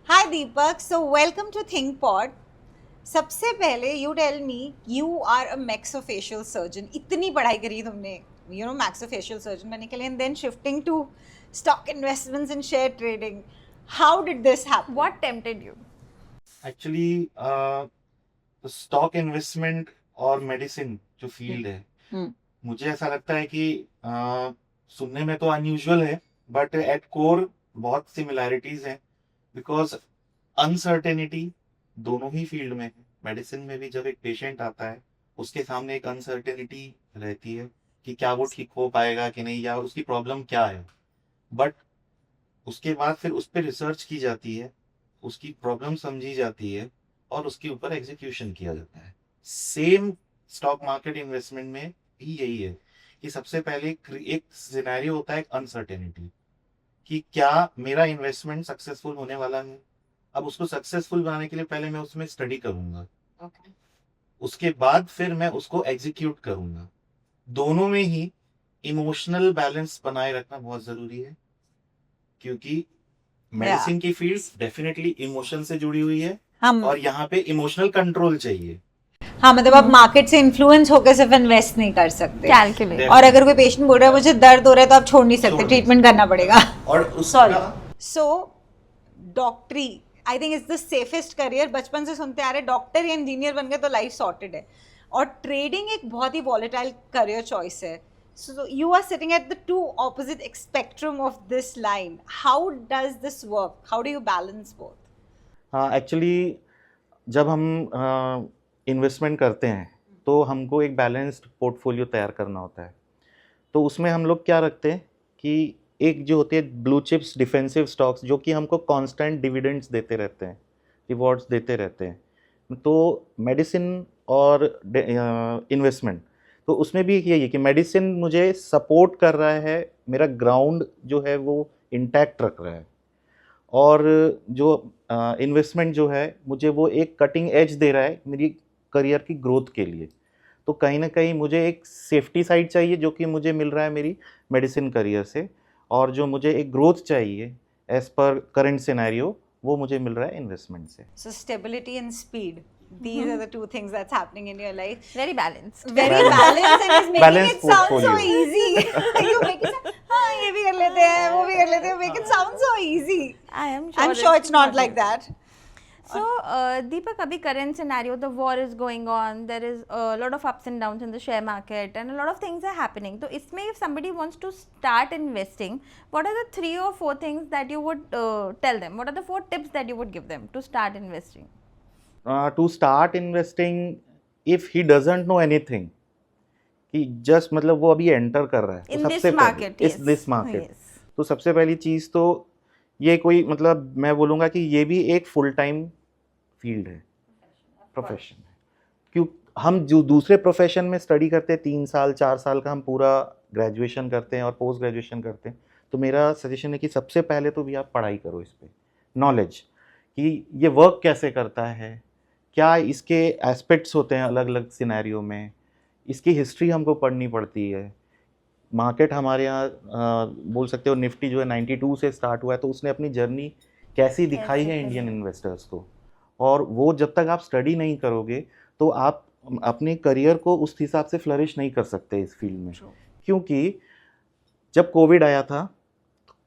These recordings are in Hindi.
Hi Deepak, so welcome to ThinkPod. सबसे पहले you tell me you are a maxillofacial surgeon. इतनी पढ़ाई करी तुमने, maxillofacial surgeon बनने के लिए, and then shifting to stock investments and share trading. How did this happen? What tempted you? Actually stock investment और मेडिसिन जो फील्ड है, मुझे ऐसा लगता है कि सुनने में तो अनयूजुअल है, बट एट कोर बहुत सिमिलैरिटीज हैं। बिकॉज अनसर्टेनिटी दोनों ही फील्ड में है। मेडिसिन में भी जब एक पेशेंट आता है, उसके सामने एक अनसर्टेनिटी रहती है कि क्या वो ठीक हो पाएगा कि नहीं, या उसकी प्रॉब्लम क्या है। बट उसके बाद फिर उस पर रिसर्च की जाती है, उसकी प्रॉब्लम समझी जाती है और उसके ऊपर एग्जीक्यूशन किया जाता है। सेम स्टॉक मार्केट इन्वेस्टमेंट में भी यही है कि सबसे पहले एक सिनेरियो होता है, एक अनसर्टेनिटी कि क्या मेरा इन्वेस्टमेंट सक्सेसफुल होने वाला है। अब उसको सक्सेसफुल बनाने के लिए पहले मैं उसमें स्टडी करूंगा, उसके बाद फिर मैं उसको एग्जीक्यूट करूंगा। दोनों में ही इमोशनल बैलेंस बनाए रखना बहुत जरूरी है, क्योंकि मेडिसिन की फील्ड डेफिनेटली इमोशन से जुड़ी हुई है और यहाँ पे इमोशनल कंट्रोल चाहिए। हाँ, मतलब आप मार्केट से इन्फ्लुएंस होकर सिर्फ इन्वेस्ट नहीं कर सकते, कैलकुलेट। और अगर कोई पेशेंट बोल रहा है मुझे दर्द हो रहा है तो आप छोड़ नहीं सकते, ट्रीटमेंट करना पड़ेगा। और सो डॉक्टरी I think is the safest career. बचपन से सुनते आ रहे डॉक्टर या इंजीनियर बन गए तो लाइफ सॉर्टेड है, और ट्रेडिंग एक बहुत ही वॉलेटाइल करियर चॉइस है। So you are sitting at the two opposite spectrum of this line. How does this work? How do you balance both? हाँ, एक्चुअली जब हम इन्वेस्टमेंट करते हैं तो हमको एक बैलेंस्ड पोर्टफोलियो तैयार करना होता है। तो उसमें हम लोग क्या रखते हैं कि एक जो होती है ब्लू चिप्स डिफेंसिव स्टॉक्स, जो कि हमको कांस्टेंट डिविडेंड्स देते रहते हैं, रिवॉर्ड्स देते रहते हैं। तो मेडिसिन और इन्वेस्टमेंट, तो उसमें भी यही है कि मेडिसिन मुझे सपोर्ट कर रहा है, मेरा ग्राउंड जो है वो इंटैक्ट रख रहा है, और जो इन्वेस्टमेंट जो है मुझे वो एक कटिंग एज दे रहा है मेरी करियर की ग्रोथ के लिए। तो कहीं ना कहीं मुझे एक सेफ्टी साइड चाहिए जो कि मुझे मिल रहा है मेरी मेडिसिन करियर से, और जो मुझे एक ग्रोथ चाहिए एज पर करंट सिनेरियो वो मुझे मिल रहा है इन्वेस्टमेंट से। So stability and speed. These are the two things that's happening in your life. Very balanced. Very balanced, and it's making Balanced it sound so portfolio. easy. You make it sound, हाँ ये भी कर लेते हैं, वो भी कर लेते हैं, make it sound so easy. I'm sure it's not like that. So, Deepak, abhi current scenario, the war is going on. There is a lot of ups and downs in the share market, and a lot of things are happening. So, isme if somebody wants to start investing, what are the 3 or 4 things that you would tell them? What are the 4 tips that you would give them to start investing? To start investing, if he doesn't know anything, कि जस्ट मतलब वो अभी एंटर कर रहा है, In तो this सबसे market, पहले yes. This market, Yes. तो सबसे पहली चीज़ तो ये कोई मतलब मैं बोलूँगा कि ये भी एक फुल टाइम फील्ड है, प्रोफेशन है। क्यों हम जो दूसरे प्रोफेशन में स्टडी करते हैं 3 साल 4 साल का, हम पूरा ग्रेजुएशन करते हैं और पोस्ट ग्रेजुएशन करते हैं, तो मेरा सजेशन है कि सबसे पहले तो भी आप पढ़ाई करो इस पर, नॉलेज कि ये वर्क कैसे करता है, क्या इसके एस्पेक्ट्स होते हैं अलग अलग सिनेरियो में, इसकी हिस्ट्री हमको पढ़नी पड़ती है। मार्केट हमारे यहाँ बोल सकते हो निफ्टी जो है 92 से स्टार्ट हुआ है, तो उसने अपनी जर्नी कैसी दिखाई है इंडियन इन्वेस्टर्स को, और वो जब तक आप स्टडी नहीं करोगे तो आप अपने करियर को उस हिसाब से फ्लरिश नहीं कर सकते इस फील्ड में। क्योंकि जब कोविड आया था,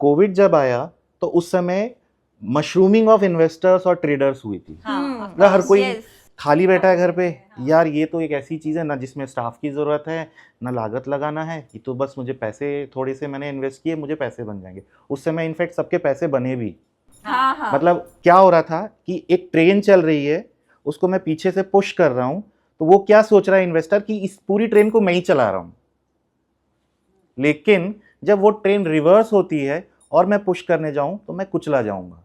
कोविड जब आया तो उस समय मशरूमिंग ऑफ इन्वेस्टर्स और ट्रेडर्स हुई थी। मतलब हर कोई खाली बैठा है घर पे, यार ये तो एक ऐसी चीज़ है ना जिसमें स्टाफ की ज़रूरत है, ना लागत लगाना है, ये तो बस मुझे पैसे थोड़े से मैंने इन्वेस्ट किए, मुझे पैसे बन जाएंगे। उस समय इनफैक्ट सबके पैसे बने भी। मतलब क्या हो रहा था कि एक ट्रेन चल रही है, उसको मैं पीछे से पुश कर रहा हूँ, तो वो क्या सोच रहा है इन्वेस्टर कि इस पूरी ट्रेन को मैं ही चला रहा हूँ। लेकिन जब वो ट्रेन रिवर्स होती है और मैं पुश करने जाऊँ तो मैं कुचला जाऊँगा।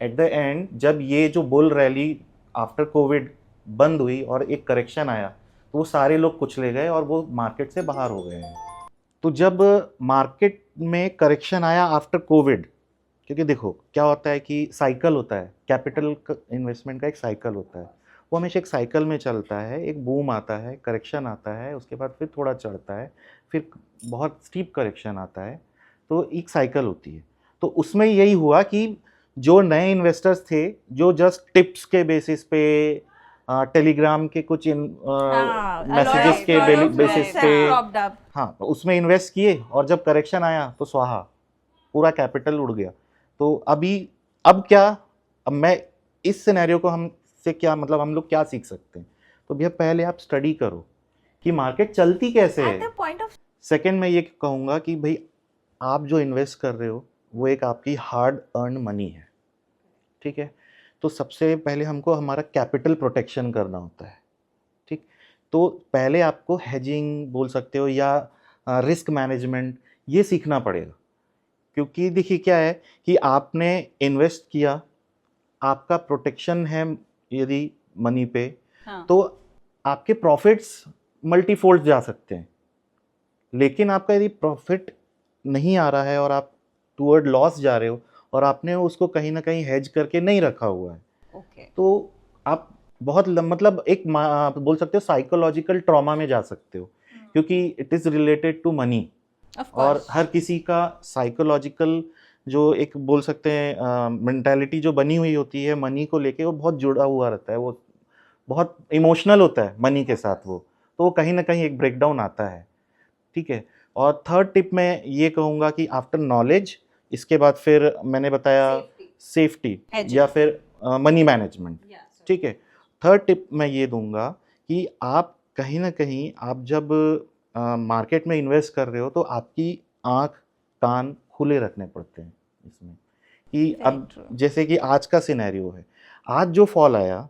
एट द एंड जब ये जो बुल रैली आफ्टर कोविड बंद हुई और एक करेक्शन आया, तो वो सारे लोग कुचले गए और वो मार्केट से बाहर हो गए हैं। तो जब मार्केट में करेक्शन आया आफ्टर कोविड, क्योंकि देखो क्या होता है कि साइकिल होता है, कैपिटल इन्वेस्टमेंट का एक साइकिल होता है, वो हमेशा एक साइकिल में चलता है। एक बूम आता है, करेक्शन आता है, उसके बाद फिर थोड़ा चढ़ता है, फिर बहुत स्टीप करेक्शन आता है, तो एक साइकिल होती है। तो उसमें यही हुआ कि जो नए इन्वेस्टर्स थे जो जस्ट टिप्स के बेसिस पे टेलीग्राम के कुछ मैसेजेस के बेसिस पे हाँ उसमें इन्वेस्ट किए और जब करेक्शन आया तो स्वाहा, पूरा कैपिटल उड़ गया। तो अब क्या, अब मैं इस सिनेरियो को हमसे क्या मतलब हम लोग क्या सीख सकते हैं? तो भैया पहले आप स्टडी करो कि मार्केट चलती कैसे है। सेकंड मैं ये कहूँगा कि भाई आप जो इन्वेस्ट कर रहे हो वो एक आपकी हार्ड अर्न मनी है, ठीक है। तो सबसे पहले हमको हमारा कैपिटल प्रोटेक्शन करना होता है, ठीक। तो पहले आपको हेजिंग बोल सकते हो या रिस्क मैनेजमेंट ये सीखना पड़ेगा, क्योंकि देखिए क्या है कि आपने इन्वेस्ट किया, आपका प्रोटेक्शन है यदि मनी पे, हाँ. तो आपके प्रॉफिट्स मल्टीफोल्ड जा सकते हैं। लेकिन आपका यदि प्रॉफिट नहीं आ रहा है और आप टूवर्ड लॉस जा रहे हो और आपने उसको कहीं ना कहीं हेज करके नहीं रखा हुआ है, Okay. तो आप बहुत मतलब एक आप बोल सकते हो साइकोलॉजिकल ट्रॉमा में जा सकते हो, क्योंकि it is related to money. Of और course. हर किसी का साइकोलॉजिकल जो एक बोल सकते हैं मेंटालिटी जो बनी हुई होती है मनी को लेके, वो बहुत जुड़ा हुआ रहता है, वो बहुत इमोशनल होता है मनी के साथ वो, तो कहीं ना कहीं एक ब्रेकडाउन आता है, ठीक है। और थर्ड टिप मैं ये कहूँगा कि आफ्टर नॉलेज, इसके बाद फिर मैंने बताया सेफ्टी Hedging. या फिर मनी मैनेजमेंट, Yeah, so- ठीक है। थर्ड टिप मैं ये दूंगा कि आप कहीं ना कहीं आप जब मार्केट में इन्वेस्ट कर रहे हो तो आपकी आंख कान खुले रखने पड़ते हैं इसमें, कि Very अब true. जैसे कि आज का सिनेरियो है, आज जो फॉल आया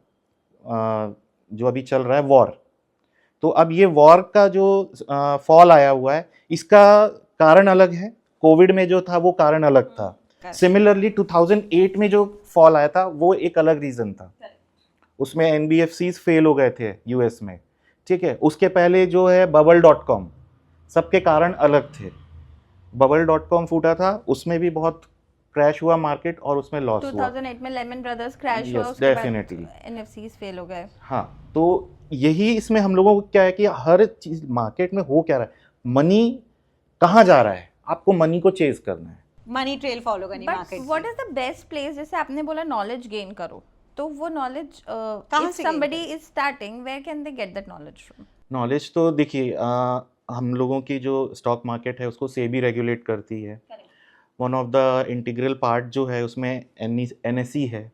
जो अभी चल रहा है वॉर, तो अब ये वॉर का जो फॉल आया हुआ है इसका कारण अलग है, कोविड में जो था वो कारण अलग था, Correct. सिमिलरली 2008 में जो फॉल आया था वो एक अलग रीजन था, उसमें एनबीएफसीज फेल हो गए थे यूएस में, ठीक है। उसके पहले जो है bubble.com, सबके कारण अलग थे। bubble.com फूटा था, उसमें भी बहुत क्रैश हुआ मार्केट और उसमें लॉस हुआ। 2008 में लेमन ब्रदर्स क्रैश हुआ, Yes, उसके बाद definitely. एनएफसीज फेल हो गए। हाँ, तो यही इसमें हम लोगों को क्या है कि हर चीज मार्केट में हो क्या रहा है, मनी कहाँ जा रहा है, आपको मनी को चेज करना है। मनी ट्रेल फॉलो करनी but market what is the best place, जैसे आपने बोला नॉलेज गेन करो, तो वो नॉलेज कहाँ इफ से gain समबडी करें? Is starting, where can they get that knowledge from? Knowledge तो देखिए हम लोगों की जो स्टॉक मार्केट है उसको सेबी रेगुलेट करती है। One of the integral part जो है उसमें एनएसई है,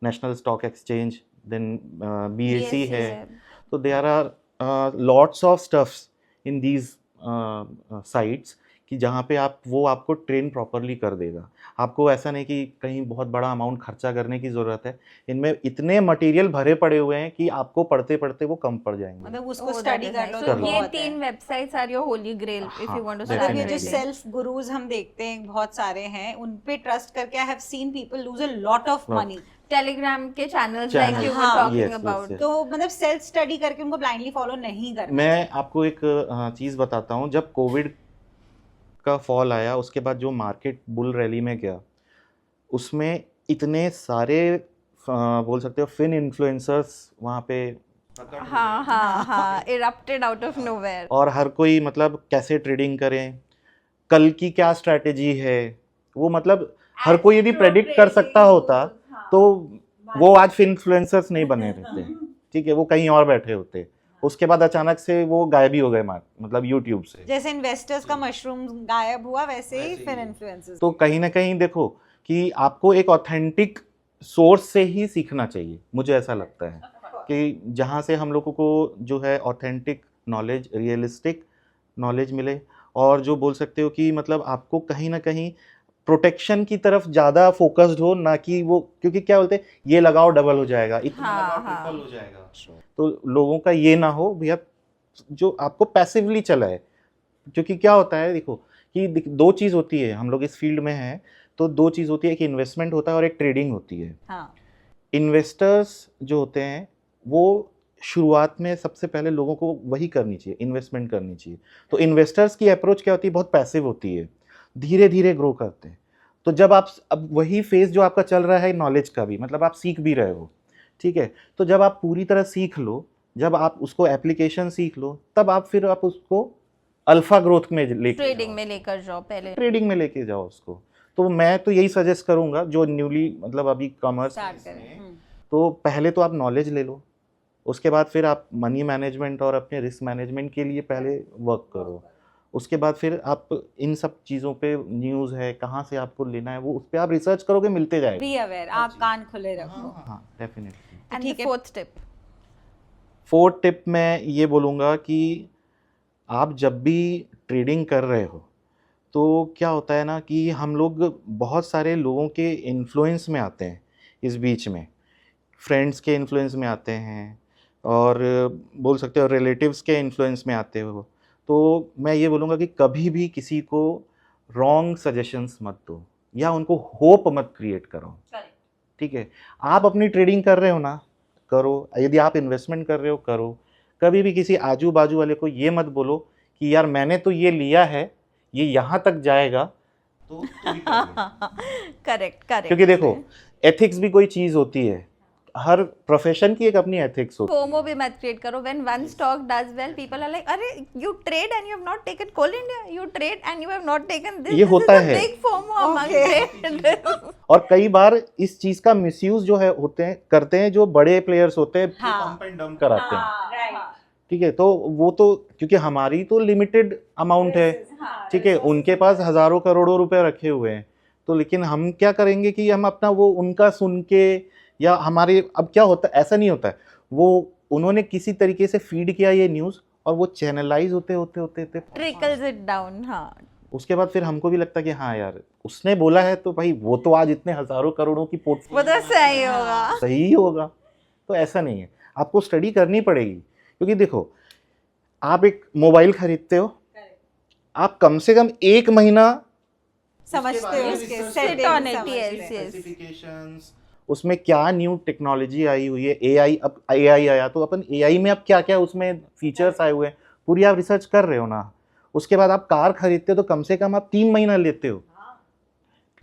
national stock exchange, then BSE है। तो there are lots of stuffs in these sites कि जहाँ पे वो आपको ट्रेन प्रॉपरली कर देगा। आपको ऐसा नहीं कि कहीं बहुत बड़ा अमाउंट खर्चा करने की ज़रूरत है, इनमें इतने मटेरियल भरे पड़े हुए हैं कि आपको पढ़ते पढ़ते वो कम पड़ जाएंगे। मतलब उसको स्टडी कर लो So तो लो। ये बहुत है। 3 websites are your holy grail if हाँ, यू वांट टू मतलब स्टार्ट ये जो definitely. सेल्फ गुरुज हम देखते हैं बहुत सारे हैं, उन पे ट्रस्ट करके I have seen people lose a lot of Lot. Money. Telegram के channels like Channels, you were हाँ. Talking Yes, yes, about. yes. तो मतलब सेल्फ स्टडी करके उनको ब्लाइंडली फॉलो नहीं करना। मैं आपको एक चीज़ बताता हूँ, जब कोविड का फॉल आया उसके बाद जो मार्केट बुल रैली में गया, उसमें इतने सारे बोल सकते हो फिन इन्फ्लुएंसर्स वहाँ पे हाँ हाँ हाँ, इरप्टेड आउट ऑफ नोवेयर। और हर कोई मतलब कैसे ट्रेडिंग करें, कल की क्या स्ट्रैटेजी है, वो मतलब हर कोई यदि प्रेडिक्ट कर सकता होता तो वो आज फिन इन्फ्लुएंसर्स नहीं बने रहते, ठीक है, वो कहीं और बैठे होते। उसके बाद अचानक से वो गायब ही हो गए मतलब यूट्यूब से। जैसे इन्वेस्टर्स का मशरूम गायब हुआ वैसे ही फिर इन्फ्लुएंसर्स। तो कहीं ना कहीं देखो कि आपको एक ऑथेंटिक सोर्स से ही सीखना चाहिए, मुझे ऐसा लगता है कि जहाँ से हम लोगों को जो है ऑथेंटिक नॉलेज, रियलिस्टिक नॉलेज मिले, और जो बोल सकते हो कि मतलब आपको कहीं ना कहीं प्रोटेक्शन की तरफ ज़्यादा फोकस्ड हो, ना कि वो, क्योंकि क्या बोलते हैं ये लगाओ डबल हो जाएगा, इतना हाँ, लगाओ हाँ. ट्रिपल हो जाएगा। तो लोगों का ये ना हो भैया, जो आपको पैसिवली चला है, क्योंकि क्या होता है देखो कि दो चीज़ होती है, हम लोग इस फील्ड में हैं तो दो चीज़ होती है, एक इन्वेस्टमेंट होता है और एक ट्रेडिंग होती है। हाँ। इन्वेस्टर्स जो होते हैं वो शुरुआत में सबसे पहले लोगों को वही करनी चाहिए, इन्वेस्टमेंट करनी चाहिए। तो इन्वेस्टर्स की अप्रोच क्या होती है, बहुत पैसिव होती है, धीरे धीरे ग्रो करते हैं। तो जब आप अब वही फेज जो आपका चल रहा है नॉलेज का भी, मतलब आप सीख भी रहे हो, ठीक है, तो जब आप पूरी तरह सीख लो, जब आप उसको एप्लीकेशन सीख लो, तब आप फिर आप उसको अल्फा ग्रोथ में लेके ट्रेडिंग में लेकर जाओ, पहले ट्रेडिंग में लेके जाओ उसको। तो मैं तो यही सजेस्ट करूंगा जो न्यूली मतलब अभी कॉमर्स स्टार्ट करें। तो पहले तो आप नॉलेज ले लो, उसके बाद फिर आप मनी मैनेजमेंट और अपने रिस्क मैनेजमेंट के लिए पहले वर्क करो, उसके बाद फिर आप इन सब चीज़ों पे न्यूज़ है कहाँ से आपको लेना है वो उस पर आप रिसर्च करोगे, मिलते जाएगा। बी अवेयर, आप कान खुले रखो। हाँ डेफिनेटली। And ठीक the है। fourth tip. फोर्थ टिप मैं ये बोलूँगा कि आप जब भी ट्रेडिंग कर रहे हो तो क्या होता है ना कि हम लोग बहुत सारे लोगों के इन्फ्लुएंस में आते हैं, इस बीच में फ्रेंड्स के इन्फ्लुएंस में आते हैं और बोल सकते हो रिलेटिव्स के इन्फ्लुएंस में आते हो। तो मैं ये बोलूँगा कि कभी भी किसी को रॉन्ग सजेशंस मत दो या उनको होप मत क्रिएट करो, ठीक है। आप अपनी ट्रेडिंग कर रहे हो ना, करो, यदि आप इन्वेस्टमेंट कर रहे हो करो, कभी भी किसी आजू बाजू वाले को ये मत बोलो कि यार मैंने तो ये लिया है, ये यहाँ तक जाएगा तो भी कर ले। Correct. क्योंकि देखो एथिक्स भी कोई चीज़ होती है, हर प्रोफेशन की एक अपनी एथिक्स होती है। FOMO भी मत create करो. When one stock does well, people are like, अरे you trade and you have not taken Coal India. You trade and you have not taken this. ये This होता is a है। big FOMO among traders. और कई बार इस चीज़ का मिसयूज जो है होते हैं करते हैं जो बड़े प्लेयर्स होते हैं, हाँ। पंप एंड डंप कराते हैं, राइट। ठीक है। तो वो तो क्योंकि हमारी तो लिमिटेड अमाउंट है, ठीक है, उनके पास हजारों करोड़ों रुपए रखे हुए हैं, तो लेकिन हम क्या करेंगे कि हम अपना वो उनका सुन के या हमारे अब क्या होता है, ऐसा नहीं होता है, वो उन्होंने किसी तरीके से फीड किया ये न्यूज़ और वो चैनलाइज होते Trickles it down. हाँ. उसके बाद फिर हमको भी लगता है कि हाँ यार उसने बोला है तो भाई वो तो आज इतने हजारों करोड़ों की वो पोर्टफोलियो तो सही होगा. सही होगा। तो ऐसा नहीं है, आपको स्टडी करनी पड़ेगी, क्योंकि देखो आप एक मोबाइल खरीदते हो, आप कम से कम 1 महीना समझते हो उसके Sit on it. Yes. Specifications, उसमें क्या न्यू टेक्नोलॉजी आई हुई है, एआई, अब एआई आया तो अपन एआई में अब क्या क्या उसमें फीचर्स आए हुए हैं, पूरी आप रिसर्च कर रहे हो ना। उसके बाद आप कार खरीदते हो तो कम से कम आप 3 महीना लेते हो।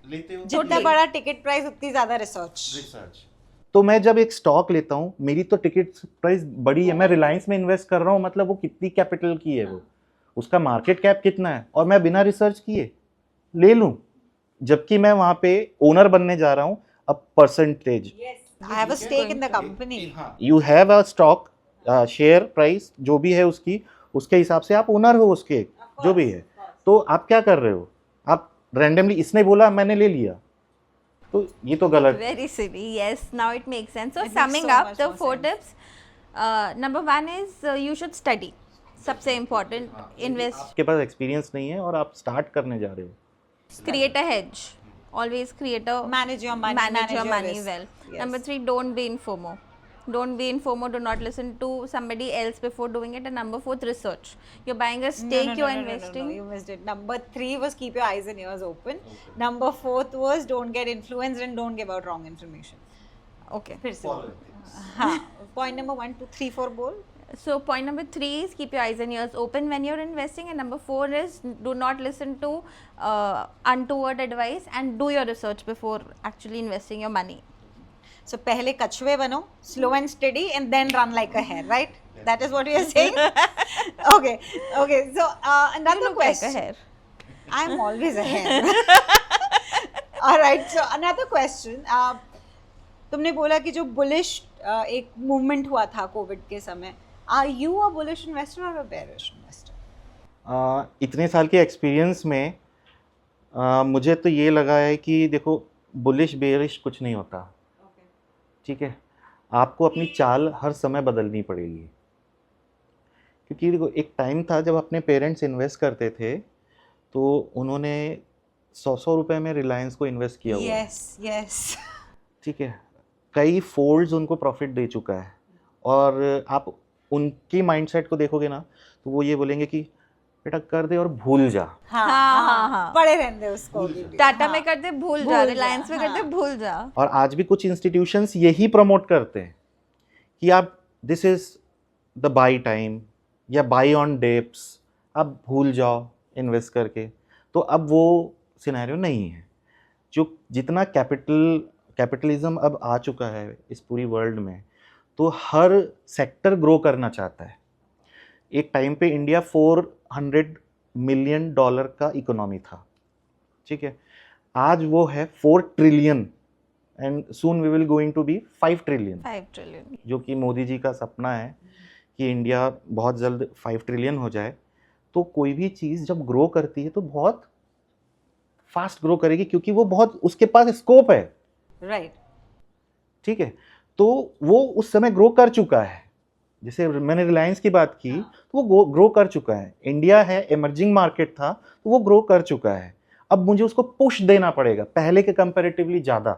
जितना बड़ा टिकट प्राइस उतनी ज्यादा रिसर्च। तो मैं जब एक स्टॉक लेता हूँ, मेरी तो टिकट प्राइस बड़ी है, मैं रिलायंस में इन्वेस्ट कर रहा हूँ, मतलब वो कितनी कैपिटल की है, वो उसका मार्केट कैप कितना है, और मैं बिना रिसर्च किए ले लूँ, जबकि मैं वहाँ पे ओनर बनने जा रहा हूँ। अब percentage, I have a stake in the company. You have a stock share price जो भी है उसकी, उसके हिसाब से आप ओनर हो उसके, जो भी है। तो आप क्या कर रहे हो, आप रैंडमली इसने बोला मैंने ले लिया, तो ये तो गलत। Very silly. Yes, now it makes sense. So It makes summing so up, much the more 4 sense. tips. Number 1 is you should study. सबसे important. Invest. आपके पास एक्सपीरियंस नहीं है और आप स्टार्ट करने जा रहे हो, Create a hedge. Always create a Manage your money, manage your money risk. well. Yes. Number 3, don't be in FOMO. Don't be in FOMO. Do not listen to somebody else before doing it. And number 4, research. You're buying a stake. You're investing. No, you missed it. Number 3 was keep your eyes and ears open. Number 4 was don't get influenced and don't give out wrong information. Okay. फिर से बोलो। हाँ, point number 1, 2, 3, 4 बोल। So point number 3 is keep your eyes and ears open when you're investing, and number 4 is do not listen to untoward advice and do your research before actually investing your money. So पहले कछुए बनो, slow and steady, and then run like a hare, right? That is what you are saying. Okay. So another You look like a question. hare. I am always a hare. All right. So another question. तुमने बोला कि जो bullish एक movement हुआ था कोविड के समय, are you a bullish investor or a bearish investor? इतने साल के एक्सपीरियंस में मुझे तो ये लगा है कि देखो बुलिश बेरिश कुछ नहीं होता, ठीक है। आपको अपनी चाल हर समय बदलनी पड़ेगी, क्योंकि देखो एक टाइम था जब अपने पेरेंट्स इन्वेस्ट करते थे तो उन्होंने 100 रुपए में रिलायंस को इन्वेस्ट किया हुआ है, Yes. ठीक है, कई फोल्ड्स उनको प्रॉफिट दे चुका है। और आप उनकी माइंडसेट को देखोगे ना तो वो ये बोलेंगे कि बेटा कर दे और भूल जा। हाँ. पड़े रहने उसको। टाटा में करते भूल जा, रिलायंस में करते भूल जा। और आज भी कुछ इंस्टीट्यूशंस यही प्रमोट करते हैं कि आप this is the by time या बाई ऑन डिप्स, आप भूल जाओ इन्वेस्ट करके। तो अब वो सिनेरियो नहीं है। जो जितना कैपिटलिज्म अब आ चुका है इस पूरी वर्ल्ड में, तो हर सेक्टर ग्रो करना चाहता है। एक टाइम पे इंडिया $400 मिलियन का इकोनॉमी था, ठीक है। आज वो है 4 trillion and soon we will going to be 5 trillion, 5 trillion. जो कि मोदी जी का सपना है कि इंडिया बहुत जल्द 5 ट्रिलियन हो जाए। तो कोई भी चीज़ जब ग्रो करती है तो बहुत फास्ट ग्रो करेगी, क्योंकि वो बहुत, उसके पास स्कोप है, राइट। ठीक है। तो वो उस समय ग्रो कर चुका है। जैसे मैंने रिलायंस की बात की तो वो ग्रो कर चुका है। इंडिया है, इमर्जिंग मार्केट था तो वो ग्रो कर चुका है। अब मुझे उसको पुश देना पड़ेगा पहले के कंपैरेटिवली ज़्यादा,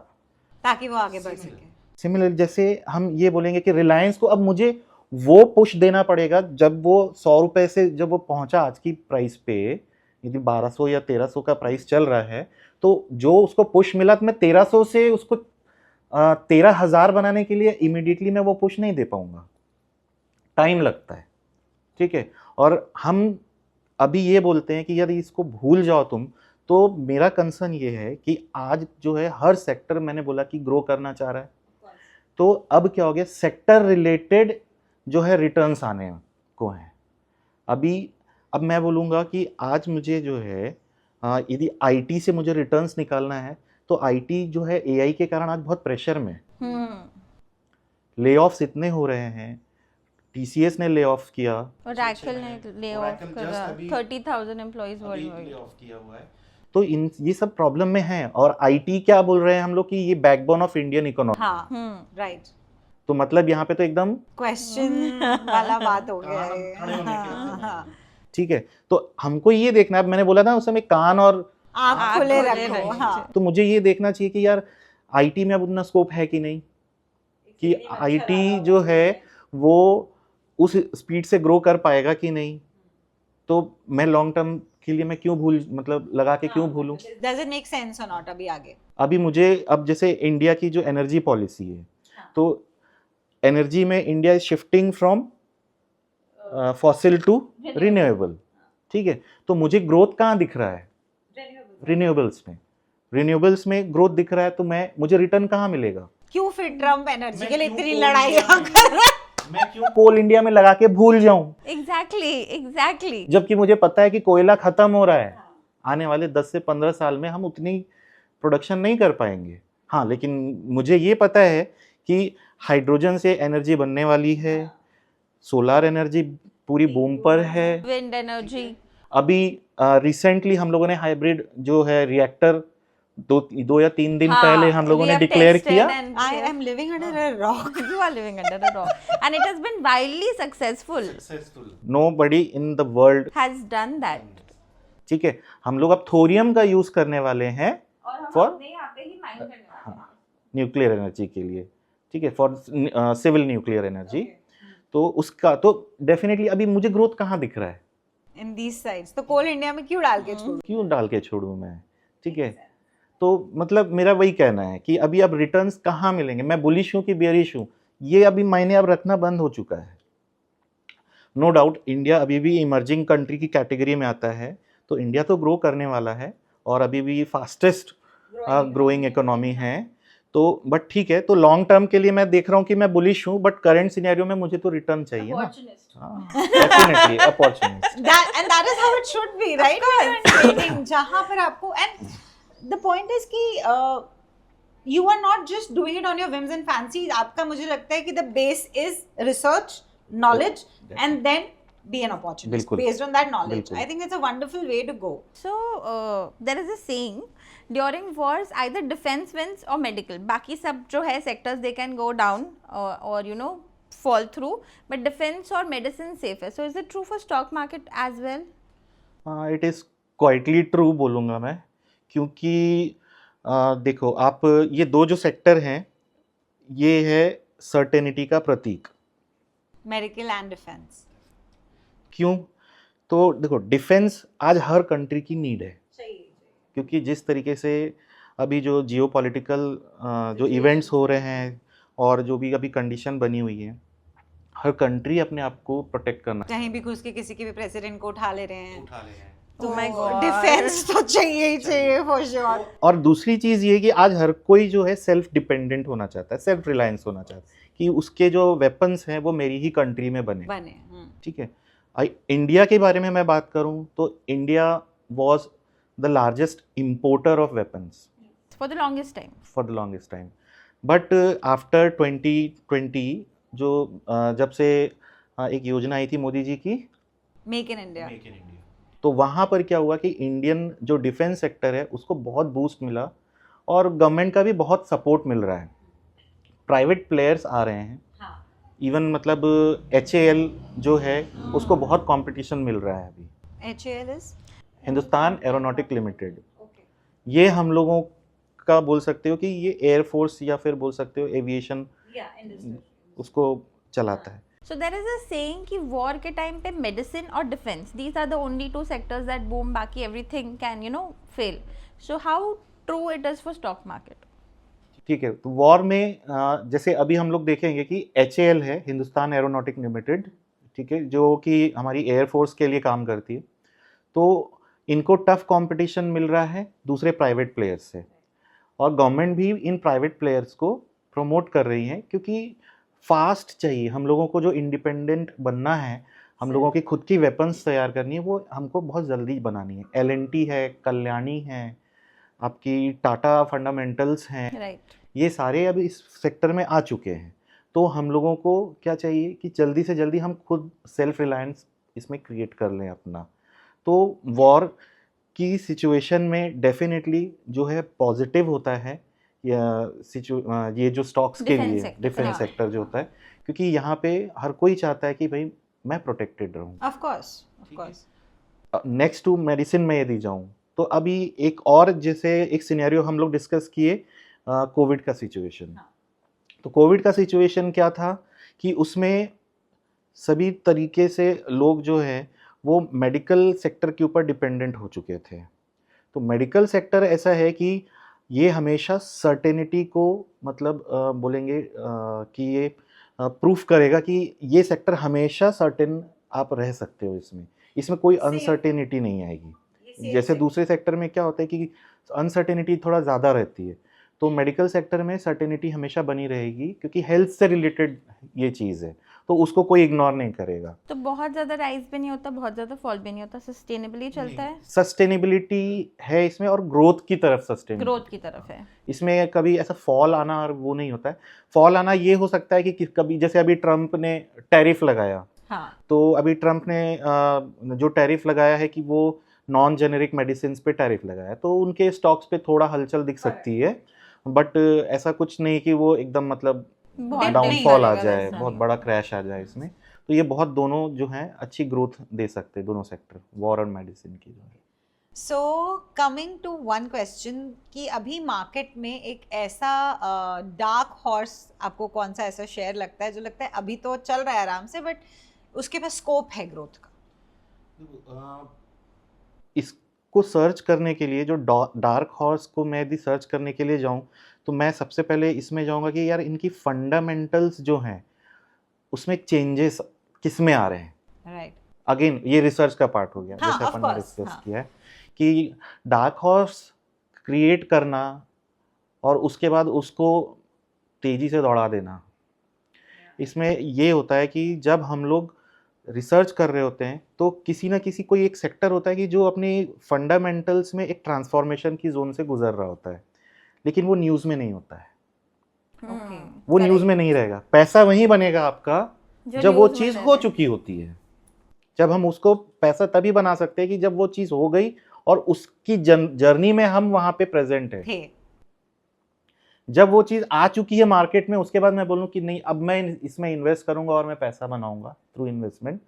ताकि वो आगे बढ़ सके। सिमिलर जैसे हम ये बोलेंगे कि रिलायंस को अब मुझे वो पुश देना पड़ेगा। जब वो 100 रुपए से जब वो पहुंचा आज की प्राइस पे, यदि 1200 या 1300 का प्राइस चल रहा है, तो जो उसको पुश मिला तो मैं 1300 से उसको 13,000 बनाने के लिए इमीडिएटली मैं वो पुश नहीं दे पाऊंगा, टाइम लगता है, ठीक है। और हम अभी ये बोलते हैं कि यदि इसको भूल जाओ तुम, तो मेरा कंसर्न ये है कि आज जो है हर सेक्टर, मैंने बोला कि ग्रो करना चाह रहा है, तो अब क्या हो गया, सेक्टर रिलेटेड जो है रिटर्न्स आने को हैं। अब मैं बोलूँगा कि आज मुझे जो है यदि आईटी से मुझे रिटर्न्स निकालना है, तो आईटी जो है एआई के कारण आज बहुत प्रेशर में, ले ऑफ्स इतने हो रहे हैं, टीसीएस ने ले ऑफ किया, Oracle ने ले ऑफ Oracle करा, just अभी- 30,000 एम्प्लॉइज अभी वर्ल्ड वाइड. ले ऑफ किया हुआ है। तो इन ये सब प्रॉब्लम में हैं। और आईटी क्या बोल रहे हैं हम लोग कि ये बैकबोन ऑफ इंडियन इकोनॉमी, हाँ, राइट। तो मतलब यहाँ पे तो एकदम क्वेश्चन वाला बात हो गया है। खड़े होने के हाँ, हाँ। ठीक है। तो हमको ये देखना है, मैंने बोला ना उस समय कान और आँख खुले खुले रखो। रखो। हाँ, तो मुझे ये देखना चाहिए कि यार आईटी में अब उतना स्कोप है कि नहीं, कि आईटी जो है वो उस स्पीड से ग्रो कर पाएगा कि नहीं। तो मैं लॉन्ग टर्म के लिए मैं क्यों मतलब लगा के क्यों भूलूं। डज इट मेक सेंस और नॉट अभी आगे? अभी मुझे, अब जैसे इंडिया की जो एनर्जी पॉलिसी है, तो एनर्जी में India is shifting from fossil to renewable, ठीक है। तो मुझे ग्रोथ कहाँ दिख रहा है, रिन्यूएबल्स में ग्रोथ दिख रहा है, तो मुझे रिटर्न कहाँ मिलेगा। क्यों फिर ट्रम्प एनर्जी मैं के लिए क्यों इतनी कोल लड़ाई इंडिया में- कर रहा है? मैं क्यों कोल इंडिया में लगा के भूल जाऊं, एग्जैक्टली. जबकि मुझे पता है कि कोयला खत्म हो रहा है, आने वाले 10 से 15 साल में हम उतनी प्रोडक्शन नहीं कर पाएंगे। हाँ, लेकिन मुझे ये पता है कि हाइड्रोजन से एनर्जी बनने वाली है, सोलर एनर्जी पूरी बूम पर है। Wind energy. अभी रिसेंटली हम लोगों ने हाइब्रिड जो है रिएक्टर दो या 3 दिन पहले हम लोगों ने डिक्लेयर किया। I am living under a rock. You are living under a rock, and it has been wildly successful. Nobody in the world, Has done that. ठीक है। हम लोग अब थोरियम का यूज करने वाले हैं फॉर न्यूक्लियर एनर्जी के लिए, ठीक है, फॉर सिविल न्यूक्लियर एनर्जी। तो उसका तो डेफिनेटली अभी मुझे ग्रोथ कहाँ दिख रहा है, In these sides. तो कोल इंडिया में क्यों डाल के छोड़ू? क्यों डाल के छोड़ूं मैं, ठीक है। तो मतलब मेरा वही कहना है कि अभी अब रिटर्न्स कहाँ मिलेंगे, मैं बुलिश हूँ कि बेयरिश हूँ, ये अभी मायने अब रखना बंद हो चुका है। नो डाउट इंडिया अभी भी इमर्जिंग कंट्री की कैटेगरी में आता है, तो इंडिया तो ग्रो करने वाला है और अभी भी फास्टेस्ट ग्रोइंग इकोनॉमी है। तो बट ठीक है, तो लॉन्ग टर्म के लिए मैं देख रहा हूँ कि मैं बुलिश हूँ, बट करंट सिनेरियो में मुझे तो रिटर्न चाहिए ना। Definitely opportunist. And that is how it should be, right? Trading, जहाँ पर आपको, and the point is कि you are not just doing it on your whims and fancies. आपका मुझे लगता है कि the base is research, knowledge, and then be an opportunist बिल्कुल, based on that knowledge. बिल्कुल। I think it's a wonderful way to go. So there is a saying, during wars either defense wins or medical. बाकी सब जो है sectors they can go down or you know fall through, but defense or medicine safe है. So is it true for stock market as well? It is quietly true बोलूँगा मैं, क्योंकि देखो आप, ये दो जो सेक्टर हैं ये है सर्टेनिटी का प्रतीक। Medical and defense. क्यों? तो देखो डिफेंस आज हर कंट्री की नीड है, क्योंकि जिस तरीके से अभी जो जियोपॉलिटिकल जो इवेंट्स हो रहे हैं और जो भी अभी कंडीशन बनी हुई है, हर कंट्री अपने आप को प्रोटेक्ट करना कहीं भी घुस के किसी के भी प्रेसिडेंट को उठा ले रहे हैं, तो Oh my God. डिफेंस तो चाहिए ही चाहिए for sure. और दूसरी चीज़ ये कि आज हर कोई जो है सेल्फ डिपेंडेंट होना चाहता है, सेल्फ रिलायंस होना चाहता है कि उसके जो वेपन्स हैं वो मेरी ही कंट्री में बने, बने। ठीक है। इंडिया के बारे में मैं बात करूं तो India was the largest importer of weapons For the longest time. for the longest time. But after 2020 जो जब से एक योजना आई थी मोदी जी की मेक इन इंडिया, तो वहाँ पर क्या हुआ कि इंडियन जो डिफेंस सेक्टर है उसको बहुत बूस्ट मिला और गवर्नमेंट का भी बहुत सपोर्ट मिल रहा है, प्राइवेट प्लेयर्स आ रहे हैं, इवन मतलब HAL जो है उसको बहुत कंपटीशन मिल रहा है अभी। HAL is Hindustan aeronautic limited, ये हम लोगों का बोल सकते हो कि ये एयरफोर्स या फिर बोल सकते हो एविएशन उसको चलाता है। So there is a saying कि war के time पे medicine और defense, these are the only two sectors that boom, बाकी everything can fail. So how true it is for stock market? ठीक है, तो वॉर में जैसे अभी हम लोग देखेंगे कि HAL है, हिंदुस्तान एरोनॉटिक लिमिटेड, ठीक है, जो कि हमारी एयरफोर्स के लिए काम करती है, तो इनको टफ कंपटीशन मिल रहा है दूसरे प्राइवेट प्लेयर्स से, और गवर्नमेंट भी इन प्राइवेट प्लेयर्स को प्रमोट कर रही है क्योंकि फास्ट चाहिए हम लोगों को, जो इंडिपेंडेंट बनना है, हम लोगों की खुद की वेपन्स तैयार करनी है, वो हमको बहुत जल्दी बनानी है। L&T है, कल्याणी है, आपकी टाटा फंडामेंटल्स हैं, Right. ये सारे अभी इस सेक्टर में आ चुके हैं। तो हम लोगों को क्या चाहिए कि जल्दी से जल्दी हम खुद सेल्फ रिलायंस इसमें क्रिएट कर लें अपना। तो वॉर की सिचुएशन में डेफिनेटली जो है पॉजिटिव होता है ये जो स्टॉक्स के Defense लिए sector, डिफेंस हाँ। सेक्टर जो होता है, क्योंकि यहाँ पे हर कोई चाहता है कि भाई मैं प्रोटेक्टेड रहूँ। Of course next to medicine में यदि जाऊँ तो अभी एक और जैसे एक सिनेरियो हम लोग डिस्कस किए कोविड का सिचुएशन। तो कोविड का सिचुएशन क्या था कि उसमें सभी तरीके से लोग जो है वो मेडिकल सेक्टर के ऊपर डिपेंडेंट हो चुके थे। तो मेडिकल सेक्टर ऐसा है कि ये हमेशा सर्टेनिटी को मतलब बोलेंगे कि ये प्रूफ करेगा कि ये सेक्टर हमेशा सर्टेन आप रह सकते हो, इसमें कोई अनसर्टेनिटी नहीं आएगी। जैसे दूसरे सेक्टर में क्या होता है कि अनसर्टेनिटी थोड़ा ज़्यादा रहती है, तो मेडिकल सेक्टर में सर्टेनिटी हमेशा बनी रहेगी क्योंकि हेल्थ से रिलेटेड ये चीज़ है, तो उसको कोई इग्नोर नहीं करेगा। तो बहुत ज़्यादा राइज भी नहीं होता, बहुत ज़्यादा फॉल भी नहीं होता, सस्टेनेबली चलता है, सस्टेनेबिलिटी है इसमें और ग्रोथ की तरफ सस्टेनेबिलिटी, ग्रोथ की तरफ है। इसमें कभी ऐसा फॉल आना और वो नहीं होता है। फॉल आना ये हो सकता है कि कभी जैसे अभी ट्रम्प ने टैरिफ लगाया, हाँ, तो अभी ट्रम्प ने जो टैरिफ लगाया है कि वो नॉन जेनेरिक मेडिसिन पे टैरिफ लगाया, तो उनके स्टॉक्स पे थोड़ा हलचल दिख सकती है, बट ऐसा कुछ नहीं कि वो एकदम मतलब बहुत डाउनफॉल आ करेगा जाए, वैसा बहुत नहीं। बड़ा क्रैश आ जाए इसमें। तो ये बहुत दोनों जो हैं अच्छी ग्रोथ दे सकते हैं, दोनों सेक्टर, वॉर और मेडिसिन की जो है। So coming to one question कि अभी मार्केट में एक ऐसा डार्क हॉर्स आपको कौन सा ऐसा शेयर लगता है जो लगता है अभी तो चल रहा है आराम से बट उसके पास स्कोप है ग्रोथ का? इसको सर्च करने के लिए जो डार्क हॉर्स को मैं यदि सर्च करने के लिए जाऊं तो मैं सबसे पहले इसमें जाऊंगा कि यार इनकी फंडामेंटल्स जो हैं उसमें चेंजेस किस में आ रहे हैं। राइट, अगेन ये रिसर्च का पार्ट हो गया, हाँ, जैसे of अपन ने course, डिस्कस हाँ। किया है कि डार्क हॉर्स क्रिएट करना और उसके बाद उसको तेजी से दौड़ा देना, इसमें ये होता है कि जब हम लोग रिसर्च कर रहे होते हैं तो किसी ना किसी कोई एक सेक्टर होता है कि जो अपने फंडामेंटल्स में एक ट्रांसफॉर्मेशन की जोन से गुजर रहा होता है, लेकिन वो न्यूज़ में नहीं होता है, ओके, वो न्यूज़ में नहीं रहेगा। पैसा वहीं बनेगा आपका जो जब वो news में चीज़ रह हो रहे। चुकी होती है। जब हम उसको पैसा तभी बना सकते हैं कि जब वो चीज़ हो गई और उसकी जर्नी में हम वहाँ पे प्रेजेंट है। थे, जब वो चीज़ आ चुकी है मार्केट में, उसके बाद मैं बोलूँ कि नहीं अब मैं इसमें इन्वेस्ट करूंगा और मैं पैसा बनाऊंगा थ्रू इन्वेस्टमेंट,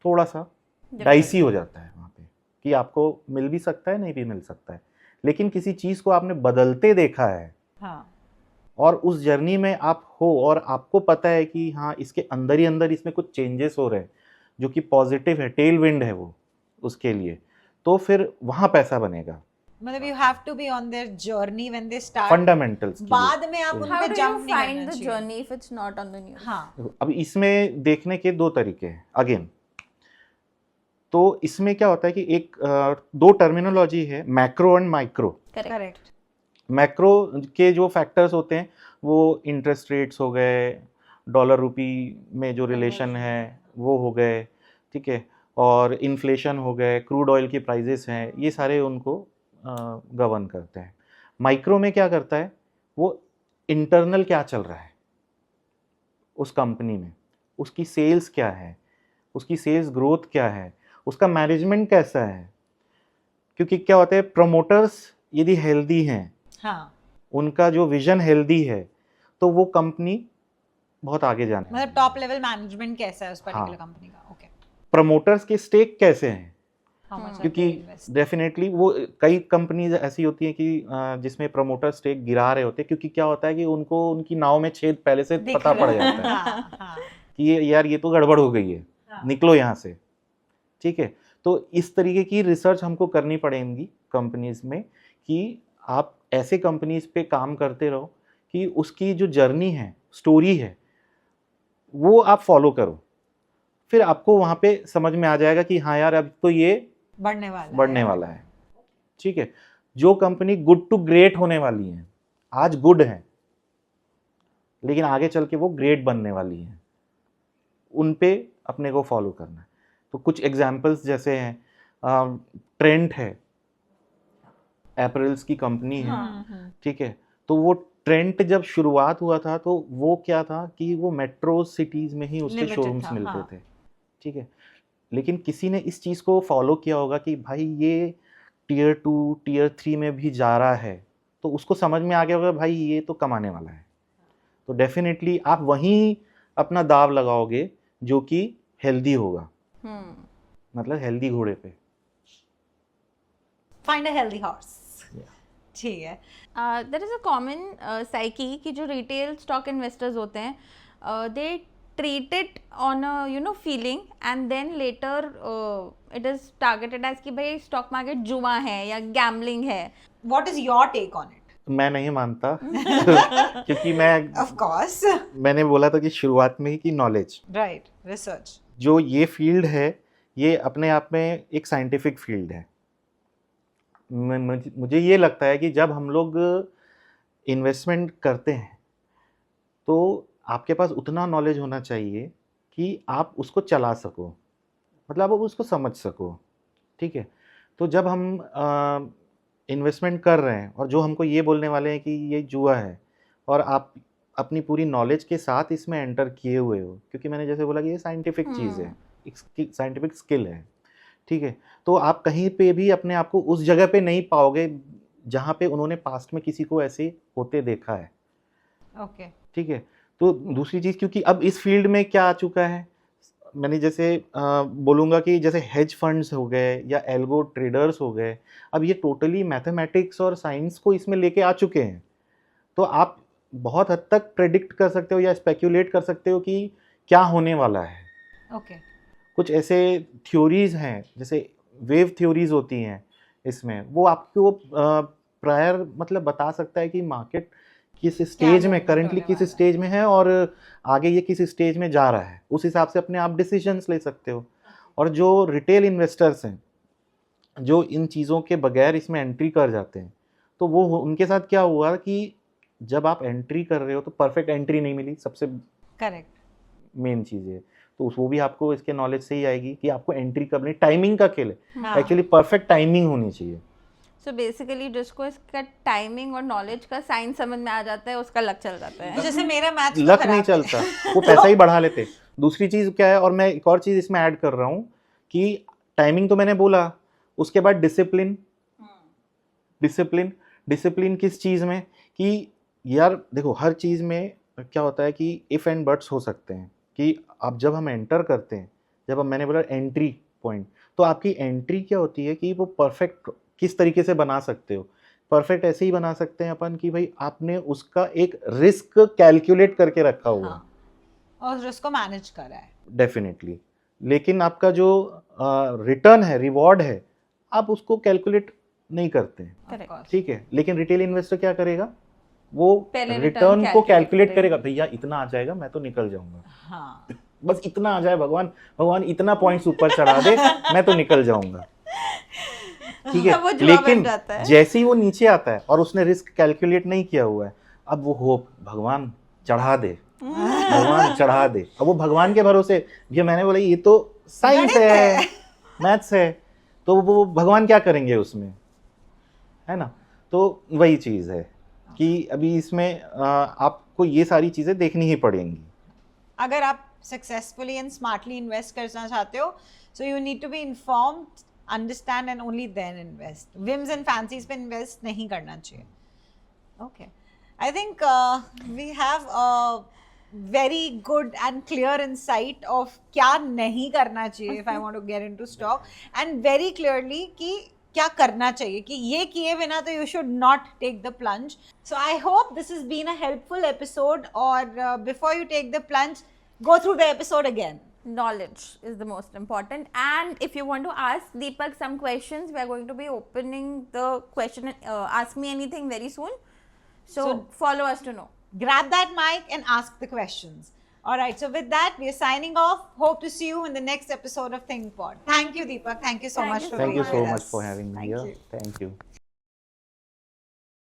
थोड़ा सा डाइसी हो जाता है वहाँ पे कि आपको मिल भी सकता है, नहीं भी मिल सकता है। लेकिन किसी चीज़ को आपने बदलते देखा है हाँ, और उस जर्नी में आप हो और आपको पता है कि हाँ इसके अंदर ही अंदर इसमें कुछ चेंजेस हो रहे हैं जो कि पॉजिटिव है, टेल विंड है वो उसके लिए, तो फिर वहाँ पैसा बनेगा। मतलब you have to be on their journey when they start, fundamentals बाद में आप उन How पे do जंप you नहीं find करना the चाहिए। journey if it's not on the news? हाँ, अब इसमें देखने के दो तरीके हैं अगेन। तो इसमें क्या होता है कि एक दो टर्मिनोलॉजी है, macro and micro. Correct. Correct, macro के जो फैक्टर्स होते हैं वो इंटरेस्ट रेट्स हो गए, डॉलर रुपी में जो रिलेशन है वो हो गए, ठीक है, और इन्फ्लेशन हो गए, क्रूड ऑयल की प्राइजेस हैं, ये सारे उनको गवर्न करते हैं। माइक्रो में क्या करता है, वो इंटरनल क्या चल रहा है उस कंपनी में, उसकी सेल्स क्या है, उसकी सेल्स ग्रोथ क्या है, उसका मैनेजमेंट कैसा है। क्योंकि क्या होता है, प्रमोटर्स यदि हेल्दी हैं, हाँ, उनका जो विजन हेल्दी है, तो वो कंपनी बहुत आगे जाने वाली मतलब है। टॉप लेवल मैनेजमेंट कैसा है उस पर्टिकुलर हाँ। कंपनी का। ओके, प्रमोटर्स के स्टेक कैसे हैं, हाउ मच क्योंकि डेफिनेटली वो कई कंपनीज ऐसी होती हैं कि जिसमें प्रमोटर स्टेक गिरा रहे होते हैं, क्योंकि क्या होता है कि उनको उनकी नाव में छेद पहले से पता पड़ जाता है हाँ, हाँ, कि ये यार ये तो गड़बड़ हो गई है, हाँ। निकलो यहाँ से। ठीक है, तो इस तरीके की रिसर्च हमको करनी पड़ेगी कंपनीज में, कि आप ऐसे कंपनीज पे काम करते रहो कि उसकी जो जर्नी है, स्टोरी है, वो आप फॉलो करो। फिर आपको वहाँ पे समझ में आ जाएगा कि हाँ यार अब तो ये बढ़ने वाला है। ठीक है, जो कंपनी गुड टू ग्रेट होने वाली है, आज गुड है लेकिन आगे चल के वो ग्रेट बनने वाली है, उन पे अपने को फॉलो करना है। तो कुछ एग्जाम्पल्स जैसे हैं, ट्रेंट है, एपरल्स की कंपनी है। ठीक है, तो वो ट्रेंट जब शुरुआत हुआ था तो वो क्या था कि वो मेट्रो सिटीज में ही उसके Limited शोरूम्स था, मिलते हाँ। थे। ठीक है, लेकिन किसी ने इस चीज़ को फॉलो किया होगा कि भाई ये टीयर 2 टीयर 3 में भी जा रहा है, तो उसको समझ में आ गया होगा भाई ये तो कमाने वाला है। तो डेफिनेटली आप वहीं अपना दाव लगाओगे जो कि हेल्दी होगा, मतलब हेल्दी घोड़े पे। Find a healthy horse. ठीक है, there is a common psyche कि जो रिटेल स्टॉक इन्वेस्टर्स होते हैं, दे treat it on a feeling, and then later it is targeted as कि भाई स्टॉक मार्केट जुआ है या गैम्बलिंग है। What is your take on it? मैं नहीं मानता क्योंकि ऑफ कोर्स, मैंने बोला था कि शुरुआत में ही कि नॉलेज, राइट, रिसर्च, जो ये फील्ड है ये अपने आप में एक साइंटिफिक फील्ड है। मुझे ये लगता है कि जब हम लोग इन्वेस्टमेंट करते हैं तो आपके पास उतना नॉलेज होना चाहिए कि आप उसको चला सको, मतलब आप उसको समझ सको। ठीक है, तो जब हम इन्वेस्टमेंट कर रहे हैं और जो हमको ये बोलने वाले हैं कि ये जुआ है, और आप अपनी पूरी नॉलेज के साथ इसमें एंटर किए हुए हो, क्योंकि मैंने जैसे बोला कि ये साइंटिफिक चीज़ है, एक साइंटिफिक स्किल है। ठीक है, तो आप कहीं पे भी अपने आप को उस जगह पे नहीं पाओगे जहाँ पे उन्होंने पास्ट में किसी को ऐसे होते देखा है। ओके, ठीक है, तो दूसरी चीज़, क्योंकि अब इस फील्ड में क्या आ चुका है, मैंने जैसे बोलूँगा कि जैसे हेज फंड्स हो गए या एल्गो ट्रेडर्स हो गए, अब ये टोटली मैथमेटिक्स और साइंस को इसमें लेके आ चुके हैं। तो आप बहुत हद तक प्रेडिक्ट कर सकते हो या स्पेक्यूलेट कर सकते हो कि क्या होने वाला है। ओके, कुछ ऐसे थ्योरीज हैं जैसे वेव थ्योरीज होती हैं इसमें, वो आपको प्रायर मतलब बता सकता है कि मार्केट किस स्टेज में movement करंटली होने किस वाला है। स्टेज में है और आगे ये किस स्टेज में जा रहा है, उस हिसाब से अपने आप डिसीजंस ले सकते हो। और जो रिटेल इन्वेस्टर्स हैं जो इन चीज़ों के बगैर इसमें एंट्री कर जाते हैं, तो वो उनके साथ क्या हुआ कि जब आप एंट्री कर रहे हो तो परफेक्ट एंट्री नहीं मिली, सबसे करेक्ट, मेन चीज़ है। तो वो भी आपको इसके नॉलेज से ही आएगी कि आपको एंट्री कब नहीं, टाइमिंग का खेल है, हाँ। एक्चुअली परफेक्ट टाइमिंग होनी चाहिए। सो बेसिकली जिसको इसका टाइमिंग और नॉलेज का साइंस समझ में आ जाता है उसका लक चल जाता है। जैसे मेरा मैथ्स लक नहीं चलता, वो पैसा ही बढ़ा लेते। दूसरी चीज़ क्या है, और मैं एक और चीज़ इसमें ऐड कर रहा हूँ कि टाइमिंग तो मैंने बोला, उसके बाद डिसिप्लिन। डिसिप्लिन किस चीज़ में, कि यार देखो हर चीज़ में क्या होता है कि इफ़ एंड बट्स हो सकते हैं, कि अब जब हम एंटर करते हैं, जब हम मैंने बोला एंट्री पॉइंट, तो आपकी एंट्री क्या होती है कि वो परफेक्ट किस तरीके से बना सकते हो। परफेक्ट ऐसे ही बना सकते हैं अपन कि भाई आपने उसका एक रिस्क कैलकुलेट करके रखा हुआ है, और रिस्क को मैनेज करा है। डेफिनेटली, लेकिन आपका जो रिटर्न है, रिवॉर्ड है, आप उसको कैलकुलेट नहीं करते हैं। Correct. Of course. ठीक है, लेकिन रिटेल इन्वेस्टर क्या करेगा, वो पहले रिटर्न return को calculate कैलकुलेट करेगा। करेगा, भैया इतना आ जाएगा मैं तो निकल जाऊंगा, हाँ, बस इतना आ जाए, भगवान इतना पॉइंट्स ऊपर चढ़ा दे मैं तो निकल जाऊंगा। ठीक वो है, जुआ बन लेकिन जाता है। जैसे ही वो नीचे आता है और उसने रिस्क कैलकुलेट नहीं किया हुआ है, अब वो होप भगवान चढ़ा दे, भगवान चढ़ा दे, अब वो भगवान के भरोसे। ये मैंने बोला ये तो साइंस गणित है, मैथ्स है, तो वो भगवान क्या करेंगे उसमें, है ना? तो वही चीज़ है कि अभी इसमें आपको ये सारी चीज़ें देखनी ही पड़ेंगी. अगर आप सक्सेसफुली एंड स्मार्टली इन्वेस्ट करना चाहते हो, so you need to be informed, understand and only then invest. Whims and fancies पे इन्वेस्ट नहीं करना चाहिए. Okay, I think we have very good and clear insight of क्या नहीं करना चाहिए if I want to get into stock, and very clearly कि क्या करना चाहिए, कि ये किए बिना तो you should not take the plunge. So I hope this has been a helpful episode, or before you take the plunge, go through the episode again. Knowledge is the most important, and if you want to ask Deepak some questions, we are going to be opening the question ask me anything very soon, so follow us to know. Grab that mic and ask the questions. All right, so with that, we are signing off. Hope to see you in the next episode of ThinkPod. Thank you, Deepak. Thank you so much for Thank being you so with much us. for having me Thank here. you. Thank you.